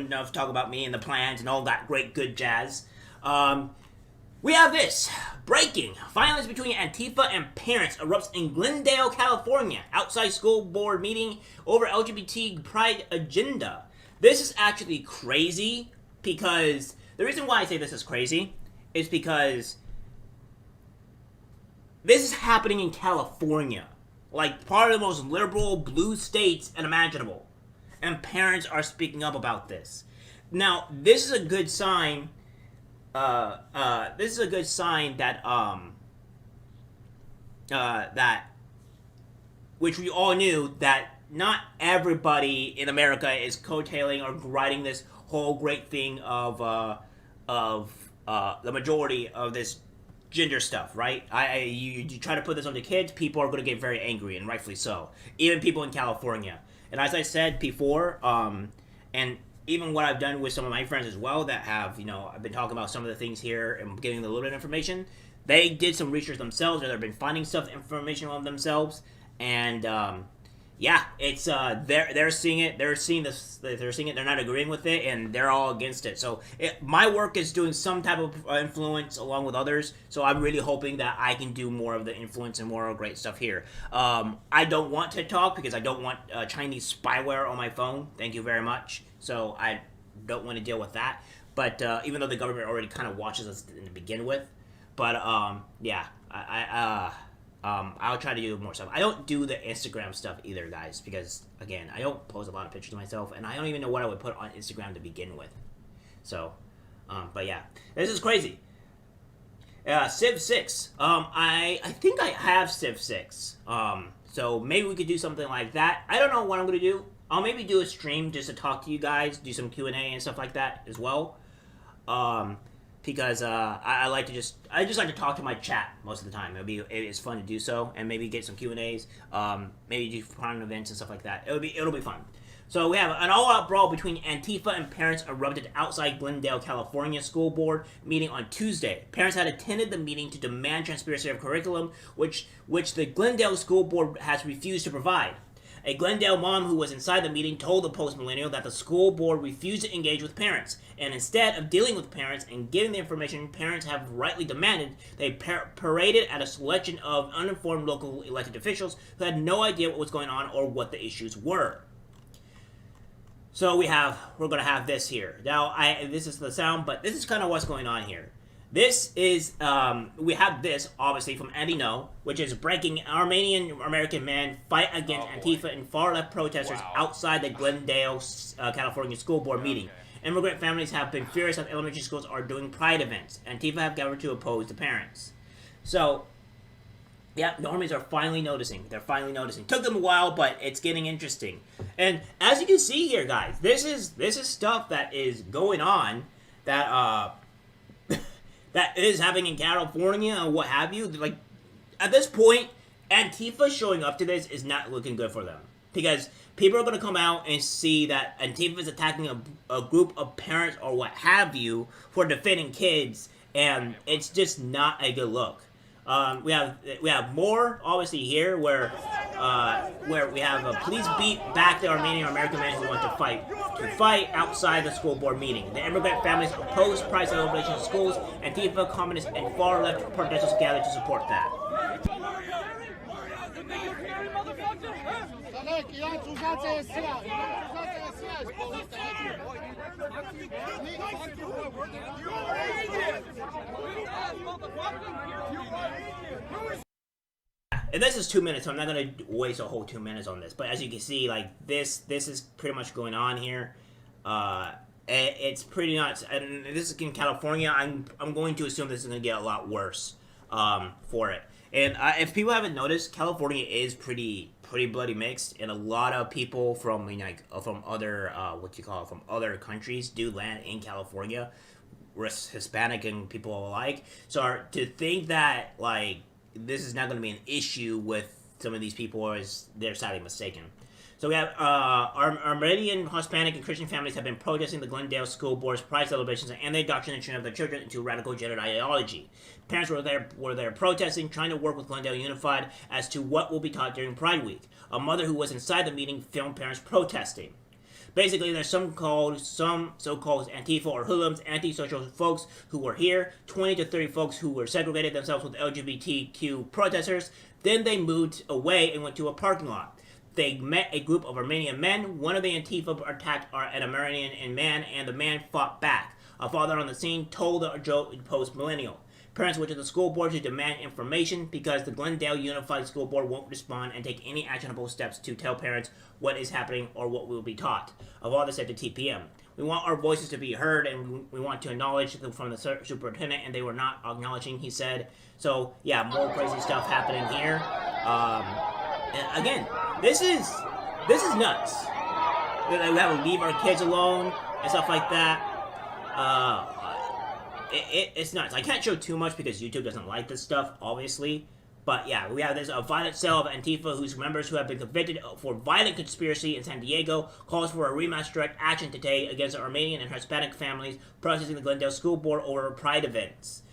enough to talk about me and the plans and all that great good jazz. We have this. Breaking. Violence between Antifa and parents erupts in Glendale, California. Outside school board meeting over LGBT pride agenda. This is actually crazy because the reason why I say this is crazy is because this is happening in California. Like part of the most liberal blue states imaginable. And parents are speaking up about this. Now, this is a good sign. This is a good sign that which we all knew, that not everybody in America is coattailing or riding this whole great thing of the majority of this gender stuff, right? You try to put this on the kids, people are going to get very angry, and rightfully so. Even people in California. And as I said before, and even what I've done with some of my friends as well that have, I've been talking about some of the things here and giving them a little bit of information. They did some research themselves, or they've been finding information on themselves, and it's they're seeing it. They're seeing this. They're seeing it. They're not agreeing with it, and they're all against it. So my work is doing some type of influence along with others. So I'm really hoping that I can do more of the influence and more great stuff here. I don't want to talk because I don't want Chinese spyware on my phone. Thank you very much. So I don't want to deal with that. But even though the government already kind of watches us to begin with, but I'll try to do more stuff. I don't do the Instagram stuff either, guys, because, again, I don't post a lot of pictures of myself, and I don't even know what I would put on Instagram to begin with. So, but yeah, this is crazy. Civ 6. I think I have Civ 6. So maybe we could do something like that. I don't know what I'm going to do. I'll maybe do a stream just to talk to you guys, do some Q&A and stuff like that as well. Because I like to just like to talk to my chat most of the time. It's fun to do so, and maybe get some Q&As, maybe do fun events and stuff like that. It'll be fun. So we have an all-out brawl between Antifa and parents erupted outside Glendale, California school board meeting on Tuesday. Parents had attended the meeting to demand transparency of curriculum, which the Glendale school board has refused to provide. A Glendale mom who was inside the meeting told the Post-Millennial that the school board refused to engage with parents, and instead of dealing with parents and giving the information parents have rightly demanded, they paraded at a selection of uninformed local elected officials who had no idea what was going on or what the issues were. So we're going to have this here. Now, this is the sound, but this is kind of what's going on here. This is, we have this, obviously, from Andy No, which is breaking Armenian-American man fight against Antifa and far-left protesters outside the Glendale, California school board meeting. Immigrant families have been furious that elementary schools are doing pride events. Antifa have gathered to oppose the parents. So, yeah, the normies are finally noticing. They're finally noticing. Took them a while, but it's getting interesting. And as you can see here, guys, this is stuff that is going on that, that is happening in California or what have you. Like, at this point, Antifa showing up to this is not looking good for them. Because people are going to come out and see that Antifa is attacking a group of parents or what have you for defending kids, and it's just not a good look. We have more, obviously, here where we have a police beat back the Armenian American man who wanted to fight outside the school board meeting. The immigrant families opposed pride celebration in schools. Antifa, communists, and far-left protesters gathered to support that. And this is 2 minutes, so I'm not going to waste a whole 2 minutes on this. But as you can see, like, this is pretty much going on here. It's pretty nuts. And this is in California. I'm going to assume this is going to get a lot worse for it. And if people haven't noticed, California is pretty bloody mixed, and a lot of people from from other from other countries do land in California, Hispanic and people alike. So to think that like this is not going to be an issue with some of these people is they're sadly mistaken. So we have Armenian, Hispanic, and Christian families have been protesting the Glendale School Board's pride celebrations and the indoctrination of their children into radical gender ideology. Parents were there protesting, trying to work with Glendale Unified as to what will be taught during Pride Week. A mother who was inside the meeting filmed parents protesting. Basically, there's some so-called Antifa or hoodlums, anti-social folks who were here, 20 to 30 folks who were segregated themselves with LGBTQ protesters. Then they moved away and went to a parking lot. They met a group of Armenian men. One of the Antifa attacked an Armenian man, and the man fought back. A father on the scene told the Joe Post Millennial. Parents went to the school board to demand information because the Glendale Unified School Board won't respond and take any actionable steps to tell parents what is happening or what will be taught. Of all this said to TPM. We want our voices to be heard, and we want to acknowledge them from the superintendent, and they were not acknowledging, he said. So, yeah, more crazy stuff happening here. Again, this is nuts. We have to leave our kids alone and stuff like that. It's nuts. I can't show too much because YouTube doesn't like this stuff, obviously. But yeah, we have this violent cell of Antifa whose members who have been convicted for violent conspiracy in San Diego calls for a rematch direct action today against the Armenian and Hispanic families protesting the Glendale School Board over Pride events.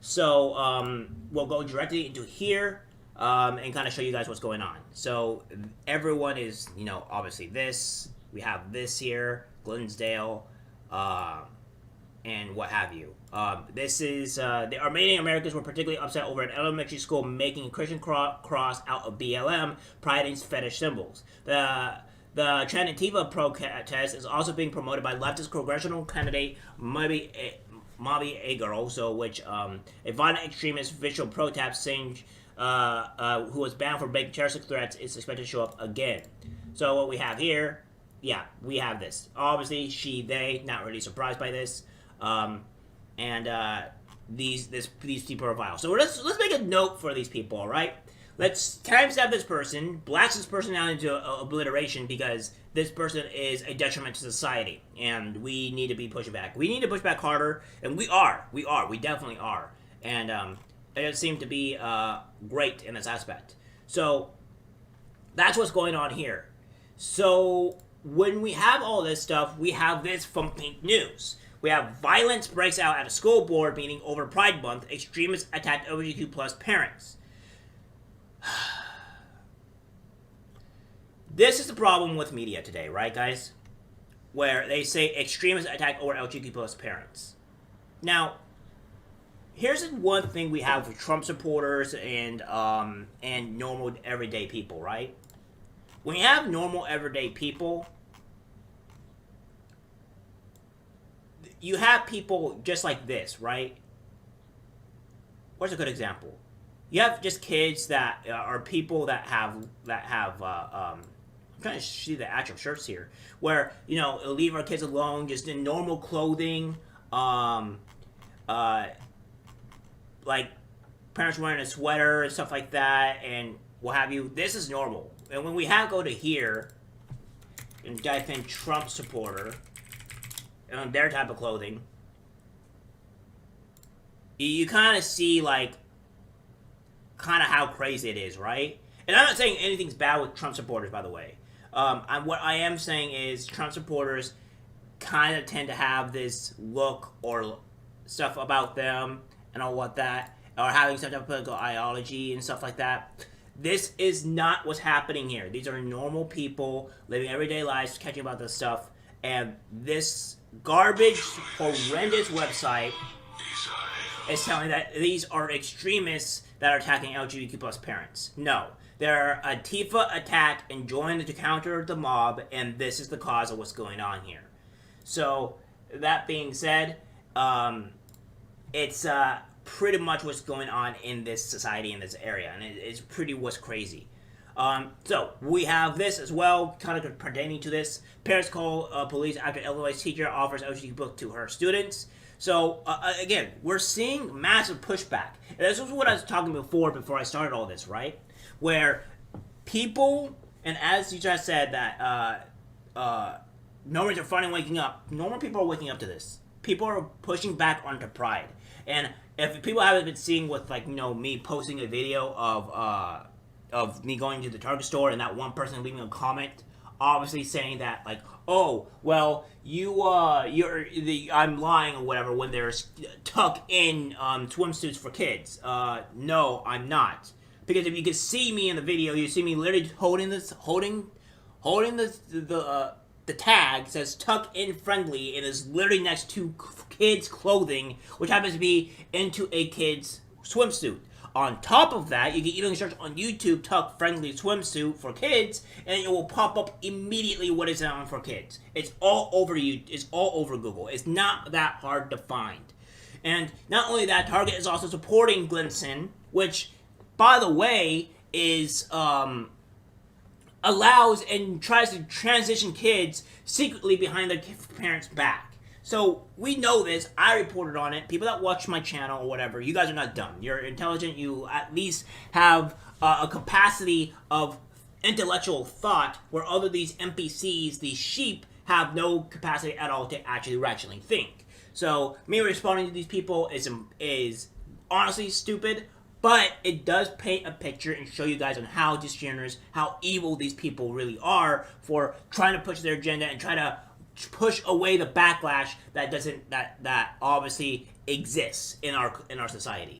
So we'll go directly into here and kind of show you guys what's going on. So everyone is, obviously this. We have this here, Glendale, and what have you. This is, the Armenian Americans were particularly upset over an elementary school making a Christian cross out of BLM, Pride and fetish symbols. The Trans Antifa protest is also being promoted by leftist congressional candidate Mavi Agar, which a violent extremist visual protest saying who was banned for making terrorist threats is expected to show up again. So what we have here, yeah, we have this. Obviously, she, they, not really surprised by this. These people are vile. So let's make a note for these people, all right? Let's timestamp this person, blast this person out into obliteration because this person is a detriment to society, and we need to be pushing back. We need to push back harder, and we definitely are. And it seems to be great in this aspect. So that's what's going on here. So when we have all this stuff, we have this from Pink News. We have violence breaks out at a school board meeting over Pride Month. Extremists attacked LGBTQ plus parents. This is the problem with media today, right, guys? Where they say extremists attack over LGBTQ plus parents. Now, here's one thing we have with Trump supporters and normal everyday people, right? When you have normal everyday people, you have people just like this, right? Where's a good example? You have just kids that are people that have I'm trying to see the actual shirts here, where, leave our kids alone just in normal clothing, like parents wearing a sweater and stuff like that, and what have you. This is normal. And when we go to here, and type in Trump supporter, on their type of clothing, you kind of see, how crazy it is, right? And I'm not saying anything's bad with Trump supporters, by the way. What I am saying is Trump supporters kind of tend to have this look or stuff about them and all what that, or having some type of political ideology and stuff like that. This is not what's happening here. These are normal people living everyday lives, catching about this stuff, and this garbage, horrendous website is telling that these are extremists that are attacking LGBTQ plus parents. No. They're Antifa attacked and joined to counter the mob, and this is the cause of what's going on here. So, that being said, it's pretty much what's going on in this society, in this area, and it's pretty what's crazy. So, we have this as well, kind of pertaining to this. Parents call police after Illinois teacher offers LGBT book to her students. So, again, we're seeing massive pushback. And this was what I was talking before I started all this, right? Where people, and as you just said, that normals are finally waking up. Normal people are waking up to this. People are pushing back onto Pride. And if people haven't been seeing with, me posting a video of me going to the Target store and that one person leaving a comment, obviously saying that, oh, well, I'm lying or whatever when there's tuck in swimsuits for kids. No, I'm not. Because if you could see me in the video, you see me literally holding the the tag says tuck in friendly and is literally next to kids clothing, which happens to be into a kid's swimsuit. On top of that, you can even search on YouTube tuck friendly swimsuit for kids, and it will pop up immediately what is on for kids. It's all over It's all over Google. It's not that hard to find. And not only that, Target is also supporting Glenson, which, by the way, is allows and tries to transition kids secretly behind their parents' back. So we know this. I reported on it. People that watch my channel or whatever, you guys are not dumb. You're intelligent. You at least have a capacity of intellectual thought, where other these NPCs, these sheep, have no capacity at all to actually rationally think. So me responding to these people is honestly stupid, but it does paint a picture and show you guys on how degenerates, how evil these people really are for trying to push their agenda and try to push away the backlash that obviously exists in our society.